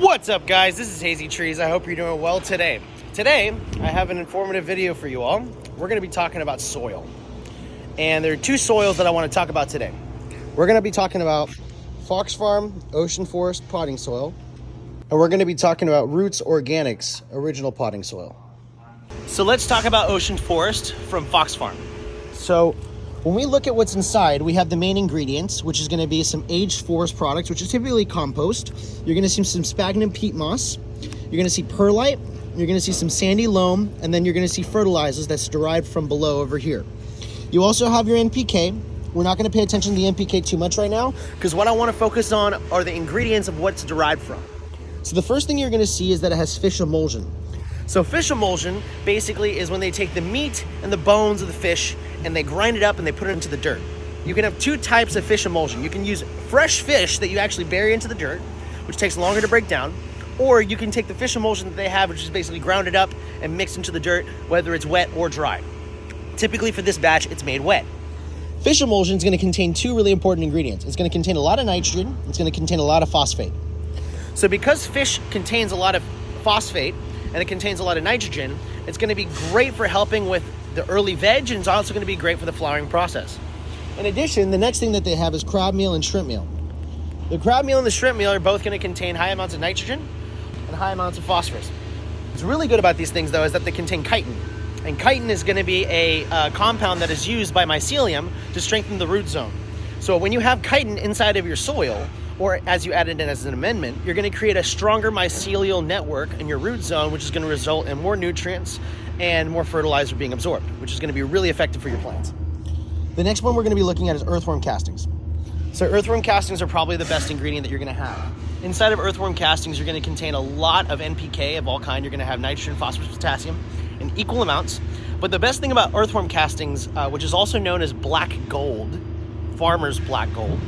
What's up, guys? This is Hazy Trees. I hope you're doing well today. Today, I have an informative video for you all. We're going to be talking about soil. And there are two soils that I want to talk about today. We're going to be talking about Fox Farm Ocean Forest potting soil. And we're going to be talking about Roots Organics original potting soil. So let's talk about Ocean Forest from Fox Farm. So when we look at what's inside, we have the main ingredients, which is going to be some aged forest products, which is typically compost. You're going to see some sphagnum peat moss. You're going to see perlite. You're going to see some sandy loam, and then you're going to see fertilizers that's derived from below over here. You also have your NPK. We're not going to pay attention to the NPK too much right now, because what I want to focus on are the ingredients of what it's derived from. So the first thing you're going to see is that it has fish emulsion. So fish emulsion basically is when they take the meat and the bones of the fish and they grind it up and they put it into the dirt. You can have two types of fish emulsion. You can use fresh fish that you actually bury into the dirt, which takes longer to break down, or you can take the fish emulsion that they have, which is basically grounded up and mixed into the dirt, whether it's wet or dry. Typically for this batch, it's made wet. Fish emulsion is going to contain two really important ingredients. It's going to contain a lot of nitrogen. It's going to contain a lot of phosphate. So because fish contains a lot of phosphate and it contains a lot of nitrogen, it's going to be great for helping with the early veg, and it's also going to be great for the flowering process. In addition, the next thing that they have is crab meal and shrimp meal. The crab meal and the shrimp meal are both going to contain high amounts of nitrogen and high amounts of phosphorus. What's really good about these things, though, is that they contain chitin. And chitin is going to be a compound that is used by mycelium to strengthen the root zone. So when you have chitin inside of your soil, or as you add it in as an amendment, you're going to create a stronger mycelial network in your root zone, which is going to result in more nutrients and more fertilizer being absorbed, which is going to be really effective for your plants. The next one we're going to be looking at is earthworm castings. So earthworm castings are probably the best ingredient that you're going to have. Inside of earthworm castings, you're going to contain a lot of NPK of all kind. You're going to have nitrogen, phosphorus, potassium in equal amounts. But the best thing about earthworm castings, which is also known as black gold, farmer's black gold,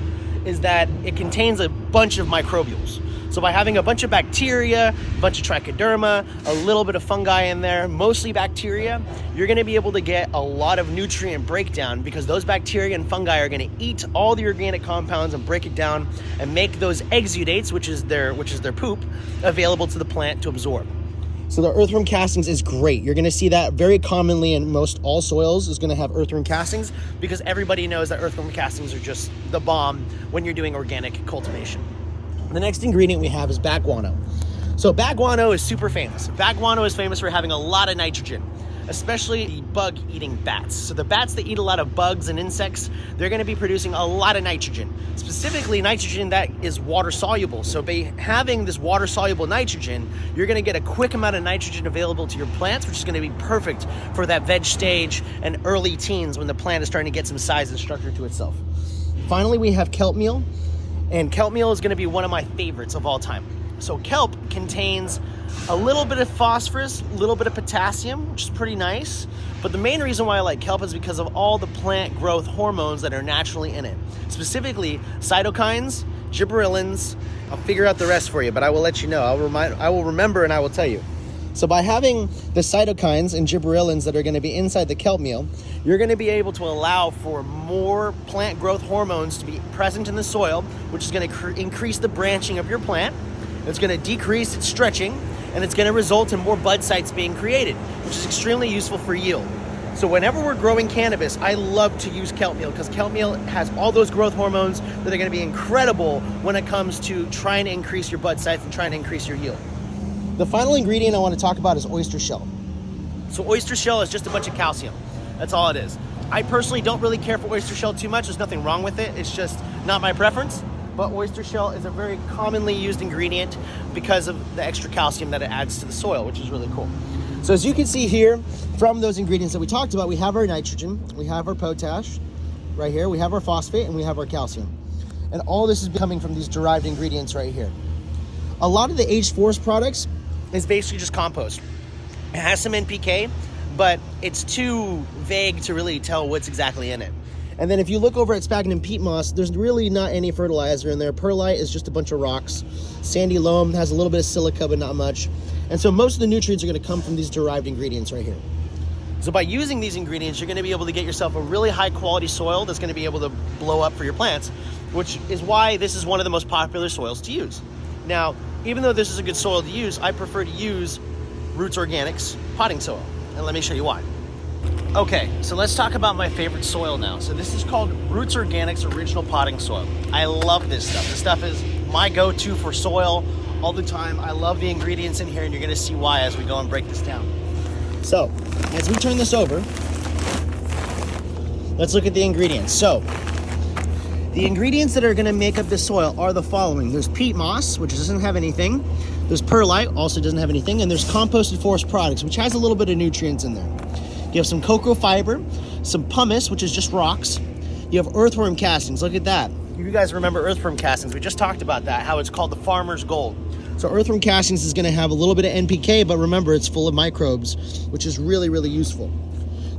is that it contains a bunch of microbials. So by having a bunch of bacteria, a bunch of trichoderma, a little bit of fungi in there, mostly bacteria, you're going to be able to get a lot of nutrient breakdown, because those bacteria and fungi are going to eat all the organic compounds and break it down and make those exudates, which is their poop, available to the plant to absorb. So the earthworm castings is great. You're going to see that very commonly in most all soils is going to have earthworm castings, because everybody knows that earthworm castings are just the bomb when you're doing organic cultivation. The next ingredient we have is bat guano. So bat guano is super famous. Bat guano is famous for having a lot of nitrogen, especially the bug-eating bats. So the bats that eat a lot of bugs and insects, they're going to be producing a lot of nitrogen, specifically nitrogen that is water-soluble. So by having this water-soluble nitrogen, you're going to get a quick amount of nitrogen available to your plants, which is going to be perfect for that veg stage and early teens when the plant is starting to get some size and structure to itself. Finally, we have kelp meal, and kelp meal is going to be one of my favorites of all time. So kelp contains a little bit of phosphorus, a little bit of potassium, which is pretty nice. But the main reason why I like kelp is because of all the plant growth hormones that are naturally in it. Specifically, cytokines, gibberellins. I'll figure out the rest for you, but I will let you know. I will remember and I will tell you. So by having the cytokines and gibberellins that are going to be inside the kelp meal, you're going to be able to allow for more plant growth hormones to be present in the soil, which is going to increase the branching of your plant. It's going to decrease its stretching, and it's going to result in more bud sites being created, which is extremely useful for yield. So whenever we're growing cannabis, I love to use kelp meal, because kelp meal has all those growth hormones that are going to be incredible when it comes to trying to increase your bud sites and trying to increase your yield. The final ingredient I want to talk about is oyster shell. So oyster shell is just a bunch of calcium. That's all it is. I personally don't really care for oyster shell too much. There's nothing wrong with it. It's just not my preference. But oyster shell is a very commonly used ingredient because of the extra calcium that it adds to the soil, which is really cool. So as you can see here, from those ingredients that we talked about, we have our nitrogen, we have our potash right here, we have our phosphate, and we have our calcium. And all this is coming from these derived ingredients right here. A lot of the aged forest products is basically just compost. It has some NPK, but it's too vague to really tell what's exactly in it. And then if you look over at sphagnum peat moss, there's really not any fertilizer in there. Perlite is just a bunch of rocks. Sandy loam has a little bit of silica, but not much. And so most of the nutrients are going to come from these derived ingredients right here. So by using these ingredients, you're going to be able to get yourself a really high quality soil that's going to be able to blow up for your plants, which is why this is one of the most popular soils to use. Now, even though this is a good soil to use, I prefer to use Roots Organics potting soil. And let me show you why. Okay, so let's talk about my favorite soil now. So this is called Roots Organics Original Potting Soil. I love this stuff. This stuff is my go-to for soil all the time. I love the ingredients in here, and you're gonna see why as we go and break this down. So, as we turn this over, let's look at the ingredients. So, the ingredients that are gonna make up this soil are the following. There's peat moss, which doesn't have anything. There's perlite, also doesn't have anything. And there's composted forest products, which has a little bit of nutrients in there. You have some cocoa fiber, some pumice, which is just rocks. You have earthworm castings. Look at that. You guys remember earthworm castings. We just talked about that, how it's called the farmer's gold. So earthworm castings is gonna have a little bit of NPK, but remember, it's full of microbes, which is really, really useful.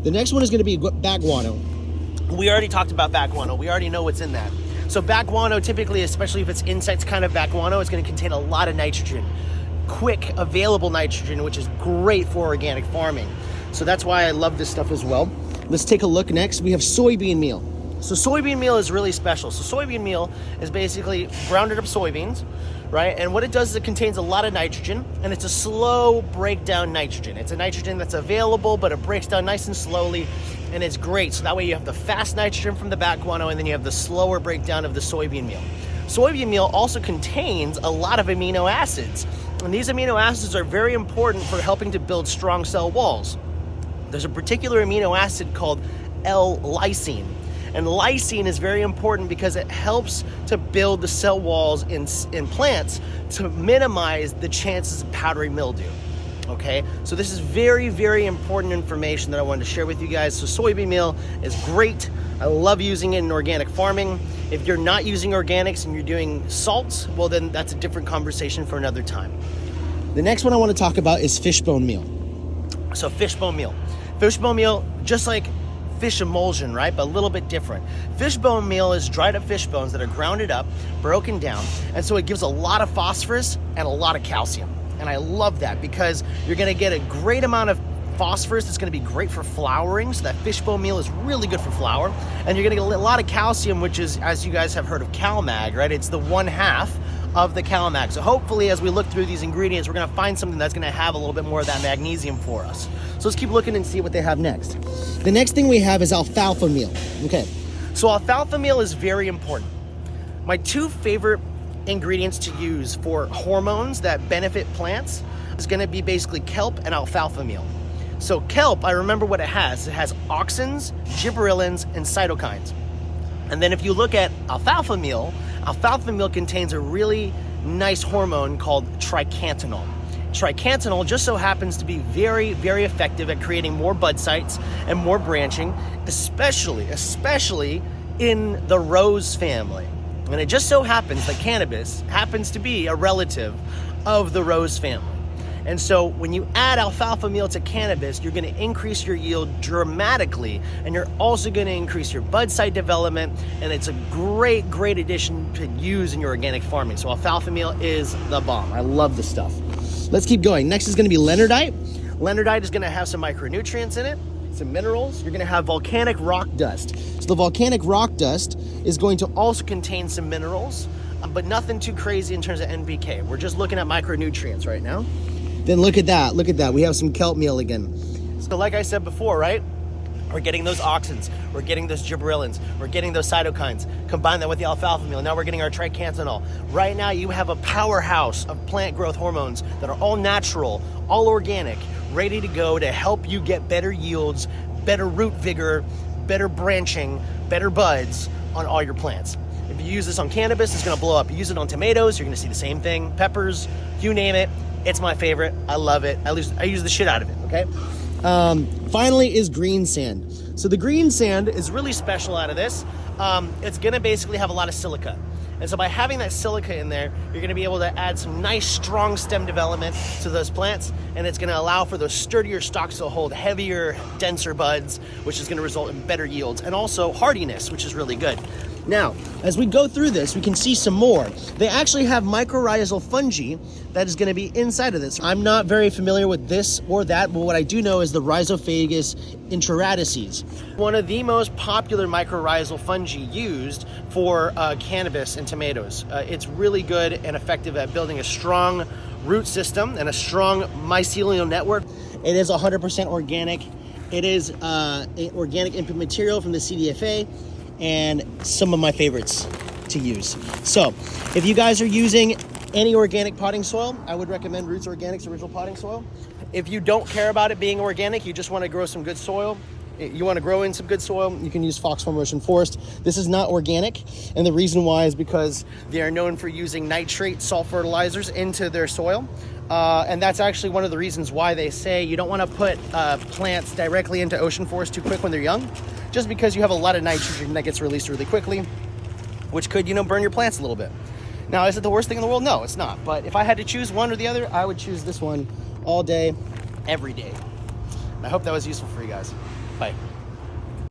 The next one is gonna be bat guano. We already talked about bat guano. We already know what's in that. So bat guano, typically, especially if it's insects kind of bat guano, is gonna contain a lot of nitrogen. Quick, available nitrogen, which is great for organic farming. So that's why I love this stuff as well. Let's take a look next. We have soybean meal. So soybean meal is really special. So soybean meal is basically grounded up soybeans, right? And what it does is it contains a lot of nitrogen, and it's a slow breakdown nitrogen. It's a nitrogen that's available, but it breaks down nice and slowly, and it's great. So that way you have the fast nitrogen from the bat guano, and then you have the slower breakdown of the soybean meal. Soybean meal also contains a lot of amino acids, and these amino acids are very important for helping to build strong cell walls. There's a particular amino acid called L-lysine. And lysine is very important because it helps to build the cell walls in plants to minimize the chances of powdery mildew. Okay, so this is very, very important information that I wanted to share with you guys. So soybean meal is great. I love using it in organic farming. If you're not using organics and you're doing salts, well then that's a different conversation for another time. The next one I want to talk about is fishbone meal. So fishbone meal. Fishbone meal, just like fish emulsion, right? But a little bit different. Fishbone meal is dried up fish bones that are grounded up, broken down, and so it gives a lot of phosphorus and a lot of calcium. And I love that because you're gonna get a great amount of phosphorus that's gonna be great for flowering, so that fishbone meal is really good for flower. And you're gonna get a lot of calcium, which is, as you guys have heard of CalMag, right? It's the 1/2 of the CalMag. So hopefully as we look through these ingredients, we're gonna find something that's gonna have a little bit more of that magnesium for us. So let's keep looking and see what they have next. The next thing we have is alfalfa meal. Okay, so alfalfa meal is very important. My two favorite ingredients to use for hormones that benefit plants is gonna be basically kelp and alfalfa meal. So kelp, I remember what it has. It has auxins, gibberellins, and cytokines. And then if you look at alfalfa meal contains a really nice hormone called tricantanol. Tricantanol just so happens to be very, very effective at creating more bud sites and more branching, especially in the rose family. And it just so happens that cannabis happens to be a relative of the rose family. And so when you add alfalfa meal to cannabis, you're gonna increase your yield dramatically, and you're also gonna increase your bud site development, and it's a great, great addition to use in your organic farming. So alfalfa meal is the bomb. I love this stuff. Let's keep going. Next is gonna be leonardite. Leonardite is gonna have some micronutrients in it, some minerals. You're gonna have volcanic rock dust. So the volcanic rock dust is going to also contain some minerals, but nothing too crazy in terms of NPK. We're just looking at micronutrients right now. Then look at that, we have some kelp meal again. So like I said before, right? We're getting those auxins, we're getting those gibberellins, we're getting those cytokines. Combine that with the alfalfa meal, now we're getting our tricantanol. Right now you have a powerhouse of plant growth hormones that are all natural, all organic, ready to go to help you get better yields, better root vigor, better branching, better buds on all your plants. If you use this on cannabis, it's gonna blow up. You use it on tomatoes, you're gonna see the same thing. Peppers, you name it. It's my favorite. I love it. I use the shit out of it, okay? Finally is green sand. So the green sand is really special out of this. It's gonna basically have a lot of silica. And so by having that silica in there, you're gonna be able to add some nice, strong stem development to those plants, and it's gonna allow for those sturdier stalks to hold heavier, denser buds, which is gonna result in better yields, and also hardiness, which is really good. Now, as we go through this, we can see some more. They actually have mycorrhizal fungi that is going to be inside of this. I'm not very familiar with this or that, but what I do know is the Rhizophagus intraradices, one of the most popular mycorrhizal fungi used for cannabis and tomatoes. It's really good and effective at building a strong root system and a strong mycelial network. It is 100% organic. It is organic input material from the CDFA, and some of my favorites to use. So if you guys are using any organic potting soil, I would recommend Roots Organics Original Potting Soil. If you don't care about it being organic, you just want to grow some good soil, you want to grow in some good soil, you can use Foxfarm Ocean Forest. This is not organic, and the reason why is because they are known for using nitrate salt fertilizers into their soil. And that's actually one of the reasons why they say you don't want to put plants directly into ocean forest too quick when they're young, just because you have a lot of nitrogen that gets released really quickly, which could, burn your plants a little bit. Now, is it the worst thing in the world? No, it's not. But if I had to choose one or the other, I would choose this one all day, every day. I hope that was useful for you guys. Bye.